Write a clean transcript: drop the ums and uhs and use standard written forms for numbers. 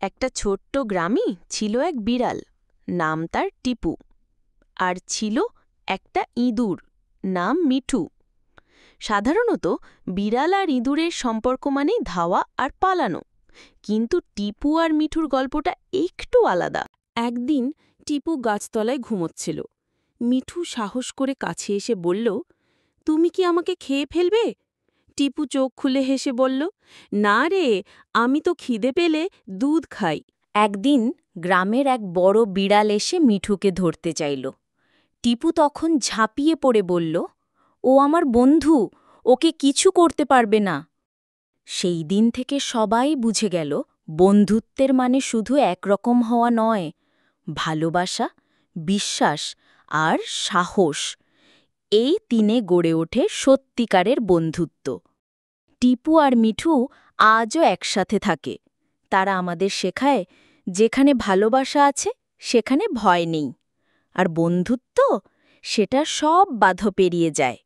একটা ছোট্ট গ্রামে ছিল এক বিড়াল, নাম তার টিপু। আর ছিল একটা ইঁদুর, নাম মিঠু। সাধারণত বিড়াল আর ইঁদুরের সম্পর্ক মানেই ধাওয়া আর পালানো, কিন্তু টিপু আর মিঠুর গল্পটা একটু আলাদা। একদিন টিপু গাছতলায় ঘুমোচ্ছিল। মিঠু সাহস করে কাছে এসে বলল, তুমি কি আমাকে খেয়ে ফেলবে? টিপু চোখ খুলে হেসে বলল, না রে, আমি তো খিদে পেলে দুধ খাই। একদিন গ্রামের এক বড় বিড়াল এসে মিঠুকে ধরতে চাইল। টিপু তখন ঝাঁপিয়ে পড়ে বলল, ও আমার বন্ধু, ওকে কিছু করতে পারবে না। সেই দিন থেকে সবাই বুঝে গেল, বন্ধুত্বের মানে শুধু একরকম হওয়া নয়, ভালোবাসা, বিশ্বাস আর সাহস, এই তিনে গড়ে ওঠে সত্যিকারের বন্ধুত্ব। টিপু আর মিঠু আজও একসাথে থাকে। তারা আমাদের শেখায়, যেখানে ভালোবাসা আছে সেখানে ভয় নেই, আর বন্ধুত্ব, সেটা সব বাধা পেরিয়ে যায়।